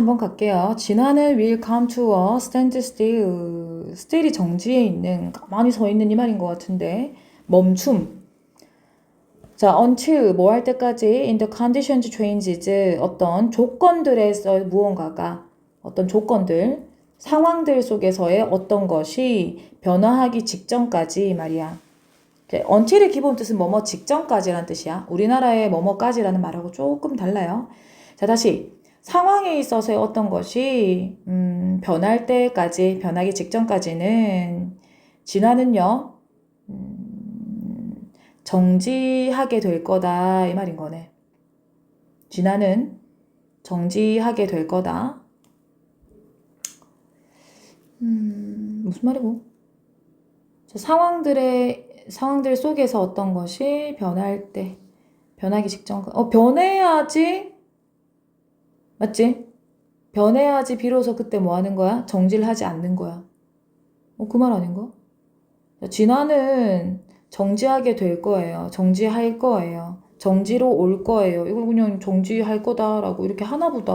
한번 갈게요. 진화는 will come to a standstill. still이 정지해 있는, 가만히 서 있는 이 말인 것 같은데. 멈춤. 자, until 뭐 할 때까지 in the conditions changes 어떤 조건들에서 무언가가 어떤 조건들, 상황들 속에서의 어떤 것이 변화하기 직전까지 말이야. until의 기본 뜻은 뭐뭐 직전까지라는 뜻이야. 우리나라의 뭐뭐까지라는 말하고 조금 달라요. 자, 다시 상황에 있어서의 어떤 것이 변할 때까지, 변하기 직전까지는 진화는요. 정지하게 될 거다 이 말인 거네. 진화는 정지하게 될 거다. 무슨 말이고? 상황들 속에서 어떤 것이 변할 때, 변하기 직전, 변해야지, 맞지? 변해야지 비로소 그때 뭐 하는 거야? 정지를 하지 않는 거야. 그 말 아닌가? 진화는 정지하게 될 거예요. 정지할 거예요. 정지로 올 거예요. 이걸 그냥 정지할 거다라고 이렇게 하나 보다.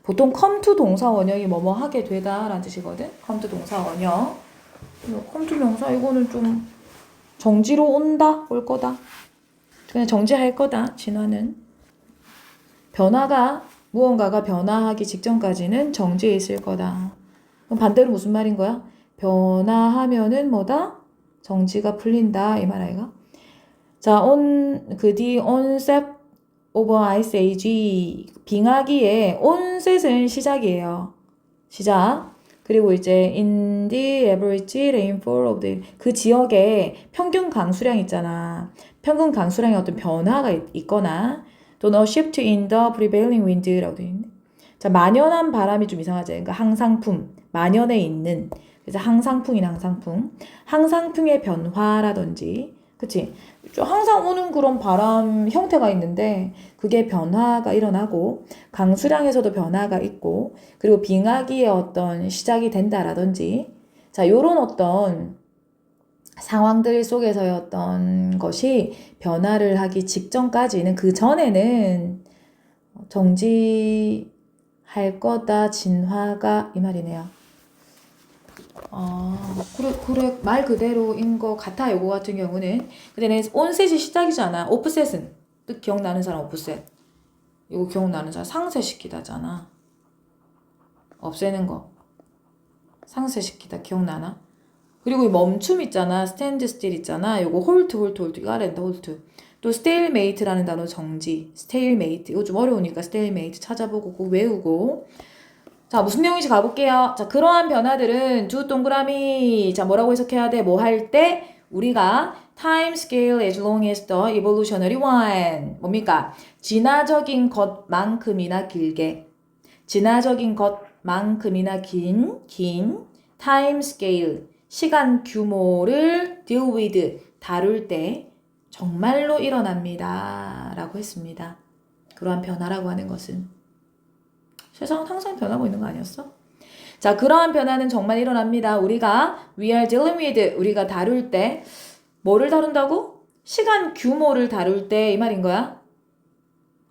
보통 come to 동사 원형이 뭐뭐 하게 되다 라는 뜻이거든. come to 동사 원형. come to 명사 이거는 좀 정지로 온다, 올 거다. 그냥 정지할 거다. 진화는. 무언가가 변화하기 직전까지는 정지해 있을 거다. 그럼 반대로 무슨 말인 거야? 변화하면은 뭐다? 정지가 풀린다 이 말 아이가? 자, the onset of ice age 빙하기의 onset은 시작이에요. 시작. 그리고 이제 in the average rainfall of 그 지역의 평균 강수량 있잖아. 평균 강수량에 어떤 변화가 있거나 또는 a shift in the prevailing wind라고 되어 있네. 자, 만연한 바람이 좀 이상하지. 그러니까 항상풍, 만연해 있는. 그래서 항상풍이나 항상풍. 항상풍의 변화라든지, 그치? 항상 오는 그런 바람 형태가 있는데, 그게 변화가 일어나고, 강수량에서도 변화가 있고, 그리고 빙하기의 어떤 시작이 된다라든지, 자, 요런 어떤 상황들 속에서의 어떤 것이 변화를 하기 직전까지는 그 전에는 정지할 거다, 진화가 이 말이네요. 그래, 말 그대로인 것 같아, 요거 같은 경우는. 근데 온셋이 시작이잖아. 오프셋은. 뜻 기억나는 사람 오프셋. 이거 기억나는 사람 상쇄시키다잖아. 없애는 거. 상쇄시키다 기억나나? 그리고 이 멈춤 있잖아. 스탠드 스틸 있잖아. 요거 홀트. 이거 알아낸다, 홀트. 또 스테일메이트라는 단어 정지. 스테일메이트. 이거 좀 어려우니까 스테일메이트 찾아보고 꼭 외우고. 자, 무슨 내용인지 가볼게요. 자, 그러한 변화들은 두 동그라미. 자, 뭐라고 해석해야 돼? 뭐 할 때? 우리가 time scale as long as the evolutionary one. 뭡니까? 진화적인 것만큼이나 길게. 진화적인 것만큼이나 긴 time scale. 시간 규모를 deal with. 다룰 때 정말로 일어납니다. 라고 했습니다. 그러한 변화라고 하는 것은. 세상은 항상 변하고 있는 거 아니었어? 자, 그러한 변화는 정말 일어납니다. we are dealing with, 우리가 다룰 때, 뭐를 다룬다고? 시간 규모를 다룰 때 이 말인 거야.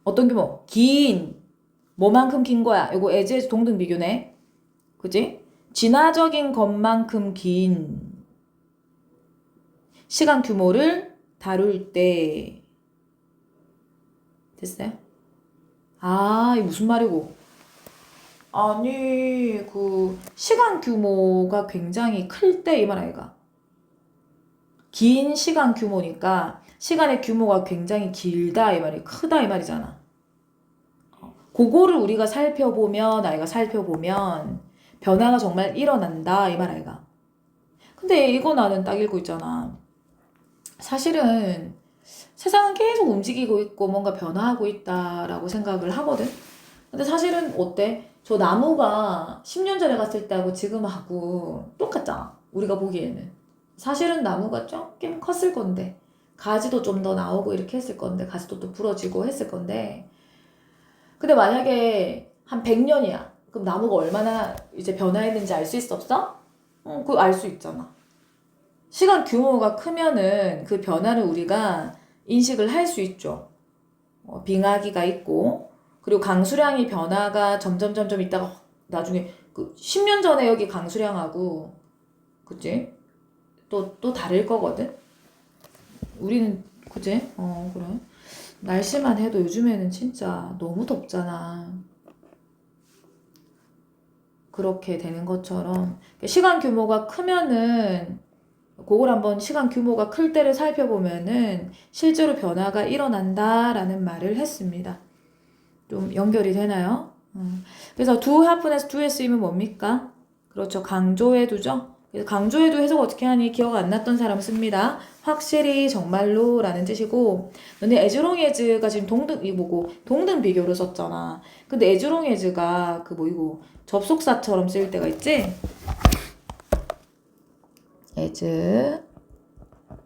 어떤 규모? 뭐만큼 긴 거야? 이거 as 동등 비교네. 그지? 진화적인 것만큼 긴 시간 규모를 다룰 때. 됐어요? 이게 무슨 말이고? 아니, 시간 규모가 굉장히 클 때 이 말 아이가. 긴 시간 규모니까 시간의 규모가 굉장히 길다 이 말이, 크다 이 말이잖아. 그거를 우리가 아이가 살펴보면 변화가 정말 일어난다 이 말 아이가. 근데 이거 나는 딱 읽고 있잖아. 사실은 세상은 계속 움직이고 있고 뭔가 변화하고 있다라고 생각을 하거든. 근데 사실은 어때? 저 나무가 10년 전에 갔을 때하고 지금하고 똑같잖아. 우리가 보기에는. 사실은 나무가 조금 컸을 건데, 가지도 좀 더 나오고 이렇게 했을 건데, 가지도 또 부러지고 했을 건데. 근데 만약에 한 100년이야. 그럼 나무가 얼마나 이제 변화했는지 알 수 있었어? 그거 알 수 있잖아. 시간 규모가 크면은 그 변화를 우리가 인식을 할 수 있죠. 빙하기가 있고, 그리고 강수량이 변화가 점점 있다가 나중에 그 10년 전에 여기 강수량하고 그치? 또 다를 거거든? 우리는 그치? 그래. 날씨만 해도 요즘에는 진짜 너무 덥잖아. 그렇게 되는 것처럼 시간 규모가 크면은 그걸 한번 시간 규모가 클 때를 살펴보면은 실제로 변화가 일어난다라는 말을 했습니다. 좀 연결이 되나요? 그래서 do happen에서 do에 쓰이면 뭡니까? 그렇죠. 강조해 두죠. 그래서 강조해 두 해석 어떻게 하니? 기억 안 났던 사람 씁니다. 확실히 정말로 라는 뜻이고 너네 as long as가 지금 동등 비교를 썼잖아. 근데 as long as가 그 뭐이고 접속사처럼 쓰일 때가 있지? as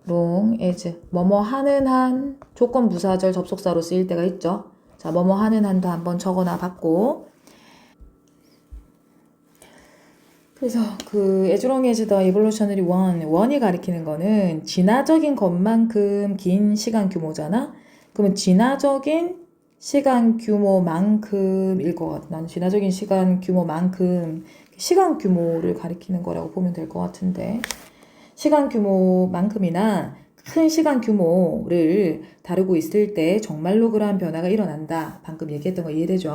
long as 뭐뭐 하는 한 조건 부사절 접속사로 쓰일 때가 있죠. 자, 뭐뭐 하는 한도 한번 적어놔 봤고 그래서 그 as long as the evolutionary one이 가리키는 거는 진화적인 것만큼 긴 시간 규모잖아. 그러면 진화적인 시간 규모만큼일 것 같아. 난 진화적인 시간 규모만큼 시간 규모를 가리키는 거라고 보면 될 것 같은데 시간 규모만큼이나 큰 시간 규모를 다루고 있을 때 정말로 그러한 변화가 일어난다. 방금 얘기했던 거 이해되죠?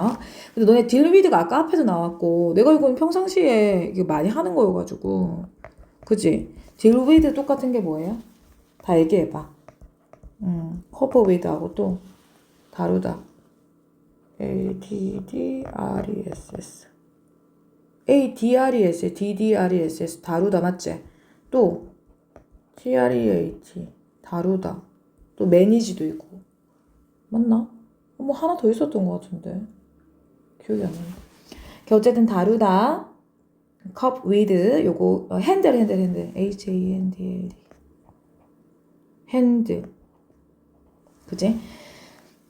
근데 너네 딜위드가 아까 앞에도 나왔고 내가 이건 평상시에 이거 많이 하는 거여가지고 그치? 딜위드 똑같은 게 뭐예요? 다 얘기해봐. 커버 위드하고 또 다루다. ADDRESS ADRESS DDRESS 다루다 맞지? 또 TREAT 다루다 또 매니지도 있고 맞나? 뭐 하나 더 있었던 것 같은데 기억이 안 나네. 어쨌든 다루다 cup with 요거 핸들 HANDL 핸드 그지?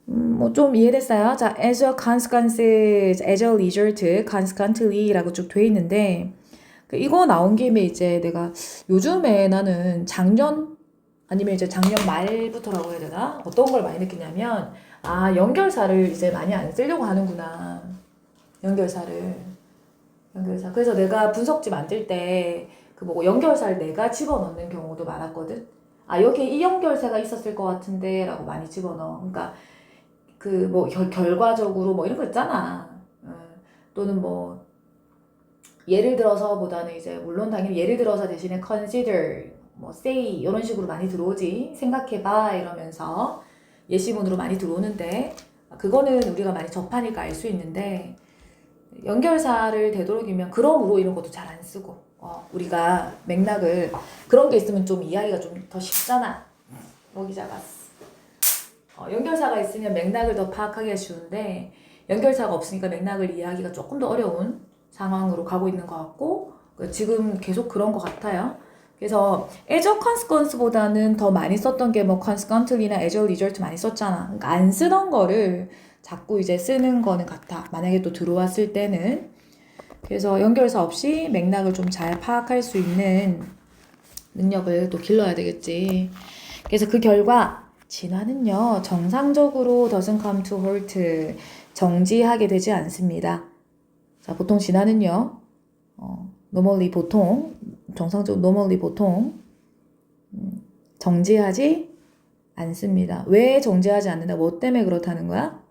뭐 좀 이해됐어요? 자, as a consequence, as a result, consequently라고 쭉 돼 있는데 이거 나온 김에 이제 내가 요즘에 나는 작년 아니면 이제 작년 말부터라고 해야 되나? 어떤 걸 많이 느끼냐면 아 연결사를 이제 많이 안 쓰려고 하는구나. 연결사를. 그래서 내가 분석지 만들 때 그 뭐고 연결사를 내가 집어넣는 경우도 많았거든. 아 여기에 이 연결사가 있었을 것 같은데 라고 많이 집어넣어. 그러니까 그 뭐 결과적으로 뭐 이런 거 있잖아. 또는 뭐 예를 들어서보다는 이제 물론 당연히 예를 들어서 대신에 consider, 뭐 say 이런 식으로 많이 들어오지. 생각해봐 이러면서 예시문으로 많이 들어오는데 그거는 우리가 많이 접하니까 알 수 있는데 연결사를 되도록이면 그러므로 이런 것도 잘 안 쓰고 우리가 맥락을 그런 게 있으면 좀 이해하기가 좀 더 쉽잖아. 목이 작았어. 연결사가 있으면 맥락을 더 파악하기가 쉬운데 연결사가 없으니까 맥락을 이해하기가 조금 더 어려운 상황으로 가고 있는 것 같고 지금 계속 그런 것 같아요. 그래서 as a consequence보다는 더 많이 썼던 게 뭐 consequently나 as a result 많이 썼잖아. 그러니까 안 쓰던 거를 자꾸 이제 쓰는 거는 같아. 만약에 또 들어왔을 때는. 그래서 연결사 없이 맥락을 좀 잘 파악할 수 있는 능력을 또 길러야 되겠지. 그래서 그 결과 진화는요 정상적으로 doesn't come to halt 정지하게 되지 않습니다. 자 보통 진화는요 normally 보통 정상적으로 normally 보통 정지하지 않습니다. 왜 정지하지 않는다? 뭐 때문에 그렇다는 거야?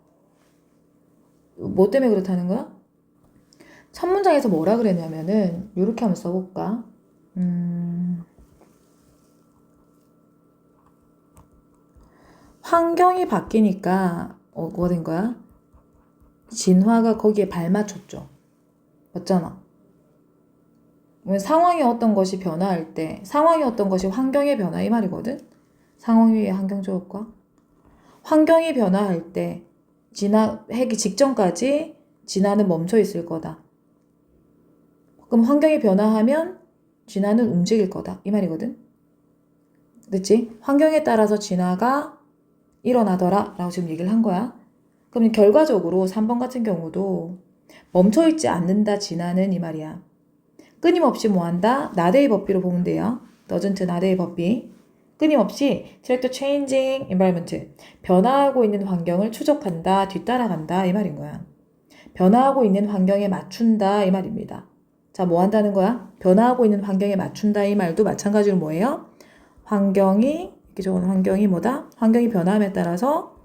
뭐 때문에 그렇다는 거야? 첫 문장에서 뭐라 그랬냐면은 이렇게 한번 써볼까? 환경이 바뀌니까 뭐가 된 거야? 진화가 거기에 발맞췄죠. 맞잖아. 상황이 어떤 것이 변화할 때 상황이 어떤 것이 환경의 변화 이 말이거든. 상황 위의 환경적 효과. 환경이 변화할 때 진화하기 직전까지 진화는 멈춰 있을 거다. 그럼 환경이 변화하면 진화는 움직일 거다. 이 말이거든. 그렇지? 환경에 따라서 진화가 일어나더라 라고 지금 얘기를 한 거야. 그럼 결과적으로 3번 같은 경우도 멈춰있지 않는다 진화는 이 말이야. 끊임없이 뭐한다? 나데이 법비로 보면 돼요. doesn't 나데이 법비. 끊임없이 track the changing environment. 변화하고 있는 환경을 추적한다, 뒤따라간다 이 말인 거야. 변화하고 있는 환경에 맞춘다 이 말입니다. 자, 뭐 한다는 거야? 변화하고 있는 환경에 맞춘다 이 말도 마찬가지로 뭐예요? 환경이 이렇게 적은 환경이 뭐다? 환경이 변함에 따라서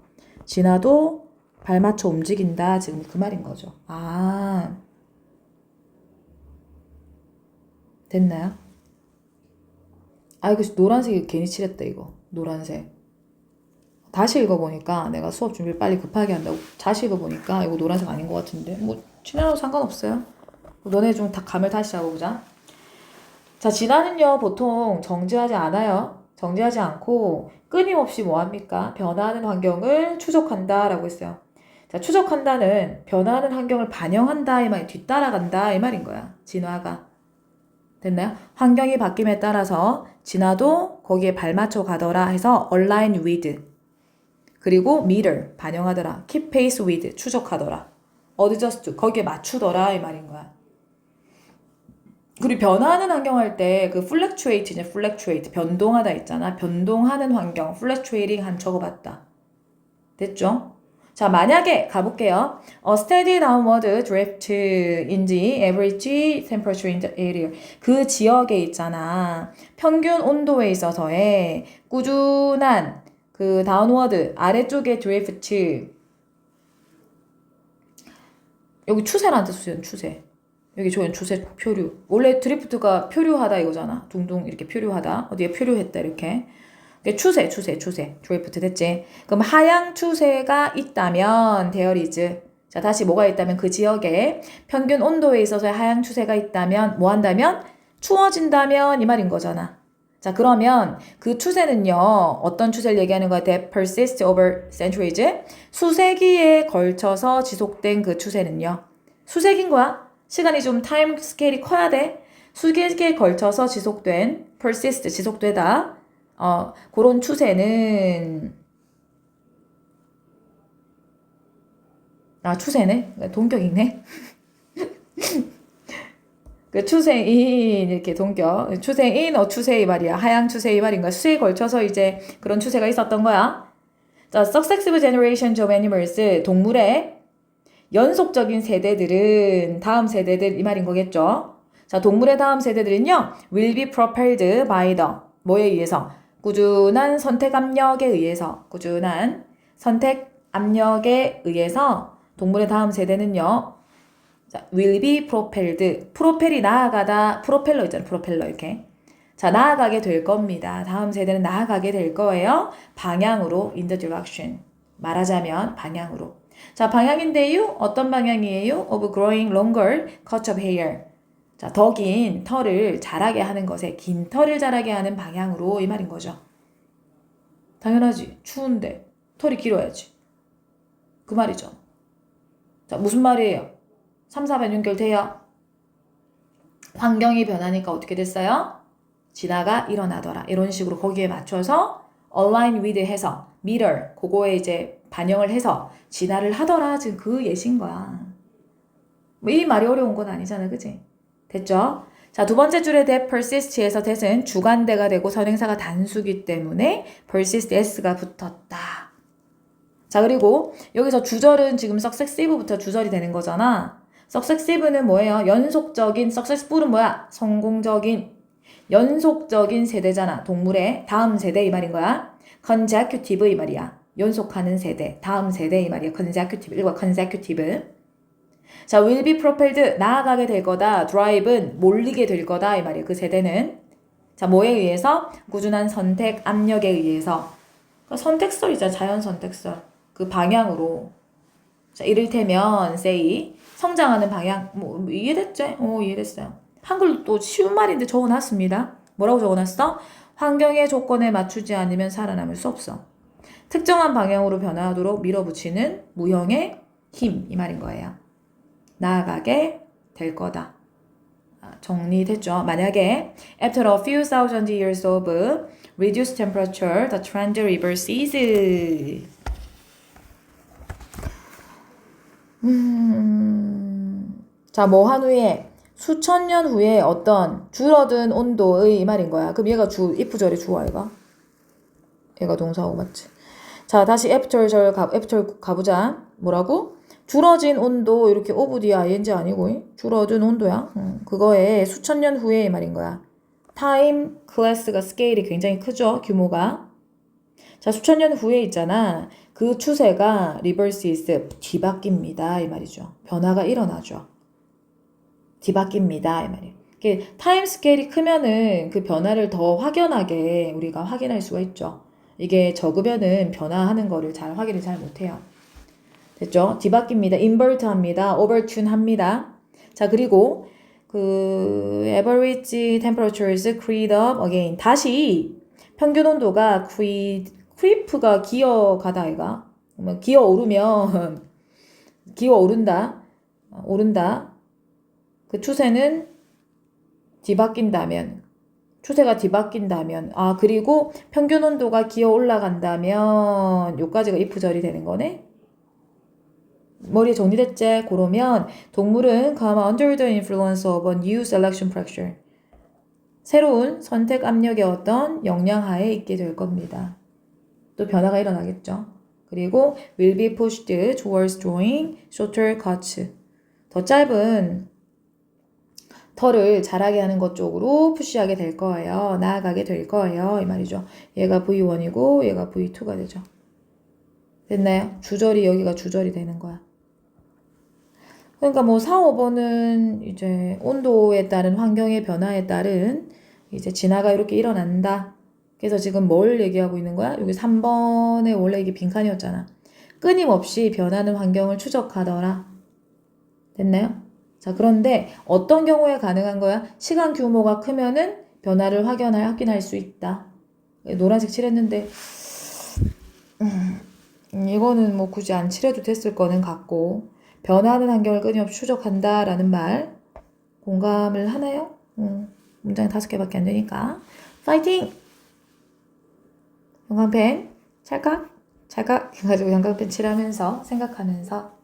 진화도 발맞춰 움직인다. 지금 그 말인 거죠. 아, 됐나요? 아, 이거 노란색이 괜히 칠했다, 이거. 노란색. 다시 읽어보니까 내가 수업 준비를 빨리 급하게 한다고 다시 읽어보니까 이거 노란색 아닌 것 같은데. 뭐, 칠해도 상관없어요. 너네 좀 다 감을 다시 잡아보자. 자, 진화는요, 보통 정지하지 않아요. 정지하지 않고 끊임없이 뭐합니까? 변화하는 환경을 추적한다 라고 했어요. 자, 추적한다는 변화하는 환경을 반영한다 이 말, 뒤따라간다 이 말인 거야. 진화가. 됐나요? 환경이 바뀜에 따라서 진화도 거기에 발맞춰 가더라 해서 align with. 그리고 meter, 반영하더라. keep pace with, 추적하더라. adjust, 거기에 맞추더라 이 말인 거야. 그리고 변화하는 환경 할 때 그 fluctuate냐 fluctuate, 변동하다 있잖아. 변동하는 환경, fluctuating 한 적어봤다. 됐죠? 자, 만약에 가볼게요. steady downward drift in the average temperature in the area. 그 지역에 있잖아. 평균 온도에 있어서의 꾸준한 그 downward, 아래쪽에 drift. 여기 추세라는 뜻이에요, 추세. 여기 조연 추세 표류. 원래 드리프트가 표류하다 이거잖아. 둥둥 이렇게 표류하다. 어디에 표류했다 이렇게. 추세. 드리프트 됐지? 그럼 하향 추세가 있다면 there is. 자, 다시 뭐가 있다면 그 지역에 평균 온도에 있어서의 하향 추세가 있다면 뭐 한다면? 추워진다면 이 말인 거잖아. 자, 그러면 그 추세는요. 어떤 추세를 얘기하는 거야? That persists over centuries. 수세기에 걸쳐서 지속된 그 추세는요. 수세기인 거야. 시간이 좀 타임 스케일이 커야 돼. 수개에 걸쳐서 지속된 persist, 지속되다. 그런 추세는 추세네. 동격이네. 그 추세인 이렇게 동격. 추세인 추세 이 말이야. 하향 추세 이 말인가. 수세에 걸쳐서 이제 그런 추세가 있었던 거야. 자, successive generations of animals, 동물의 연속적인 세대들은 다음 세대들 이 말인 거겠죠. 자, 동물의 다음 세대들은요. will be propelled by the 뭐에 의해서? 꾸준한 선택 압력에 의해서 동물의 다음 세대는요. 자, will be propelled. 프로펠이 나아가다. 프로펠러 있잖아요. 프로펠러 이렇게. 자, 나아가게 될 겁니다. 다음 세대는 나아가게 될 거예요. 방향으로 in the direction. 말하자면 방향으로. 자, 방향인데요. 어떤 방향이에요? of growing longer cut of hair. 자, 더 긴 털을 자라게 하는 것에 긴 털을 자라게 하는 방향으로 이 말인 거죠. 당연하지. 추운데 털이 길어야지. 그 말이죠. 자, 무슨 말이에요? 3, 4번 연결돼요. 환경이 변하니까 어떻게 됐어요? 진화가 일어나더라. 이런 식으로 거기에 맞춰서 align with 해서 mirror, 그거에 이제 반영을 해서 진화를 하더라. 지금 그 예시인 거야. 뭐 이 말이 어려운 건 아니잖아. 그치? 됐죠? 자, 두 번째 줄에 that persist에서 that은 주관대가 되고 선행사가 단수기 때문에 persist s가 붙었다. 자, 그리고 여기서 주절은 지금 successive부터 주절이 되는 거잖아. successive는 뭐예요? 연속적인, successful은 뭐야? 성공적인, 연속적인 세대잖아. 동물의 다음 세대 이 말인 거야. consecutive 이 말이야. 연속하는 세대, 다음 세대 이 말이야. consecutive, 일과 consecutive. 자, will be propelled, 나아가게 될 거다. drive은 몰리게 될 거다. 이 말이에요. 그 세대는. 자, 뭐에 의해서? 꾸준한 선택 압력에 의해서. 선택설이잖아. 자연 선택설. 그 방향으로. 자, 이를테면, say, 성장하는 방향. 뭐, 이해됐지? 이해됐어요. 한글도 또 쉬운 말인데 적어놨습니다. 뭐라고 적어놨어? 환경의 조건에 맞추지 않으면 살아남을 수 없어. 특정한 방향으로 변화하도록 밀어붙이는 무형의 힘. 이 말인 거예요. 나아가게 될 거다. 정리됐죠? 만약에 after a few thousand years of reduced temperature, the trend reverses. 자, 뭐 한 후에 수천 년 후에 어떤 줄어든 온도의 이 말인 거야. 그럼 얘가 if 절의 주어야, 이거. 얘가 동사고 맞지? 자, 다시 애프터 가보자. 뭐라고? 줄어진 온도 이렇게 오브 뒤에 ing 아니고 줄어든 온도야. 그거에 수천 년 후에 말인 거야. 타임 클래스가 스케일이 굉장히 크죠. 규모가. 자, 수천 년 후에 있잖아. 그 추세가 리버시스 뒤바뀝니다. 이 말이죠. 변화가 일어나죠. 뒤바뀝니다. 이 말이에요. 타임 스케일이 크면은 그 변화를 더 확연하게 우리가 확인할 수가 있죠. 이게 적으면은 변화하는 거를 확인을 잘 못해요. 됐죠? 뒤바뀝니다. 인버트 합니다. 오버튠 합니다. 자, 그리고 그 average temperatures creep up again. 다시 평균 온도가 creep가 기어가다 아이가. 기어오르면 기어오른다. 오른다. 그 추세는 뒤바뀐다면 추세가 뒤바뀐다면 그리고 평균 온도가 기어 올라간다면 요까지가 if절이 되는 거네. 머리에 정리됐지? 그러면 동물은 come under the influence of a new selection pressure. 새로운 선택 압력의 어떤 영향하에 있게 될 겁니다. 또 변화가 일어나겠죠. 그리고 will be pushed towards drawing shorter cuts. 더 짧은 털을 자라게 하는 것 쪽으로 푸시하게 될 거예요. 나아가게 될 거예요. 이 말이죠. 얘가 V1이고 얘가 V2가 되죠. 됐나요? 주절이 여기가 주절이 되는 거야. 그러니까 뭐 4, 5번은 이제 온도에 따른 환경의 변화에 따른 이제 진화가 이렇게 일어난다. 그래서 지금 뭘 얘기하고 있는 거야? 여기 3번에 원래 이게 빈칸이었잖아. 끊임없이 변하는 환경을 추적하더라. 됐나요? 자, 그런데 어떤 경우에 가능한 거야? 시간 규모가 크면은 변화를 확인할 수 있다. 노란색 칠했는데 이거는 뭐 굳이 안 칠해도 됐을 거는 같고 변화하는 환경을 끊임없이 추적한다 라는 말 공감을 하나요? 문장이 5개밖에 안 되니까 파이팅! 형광펜 찰칵 해가지고 형광펜 칠하면서 생각하면서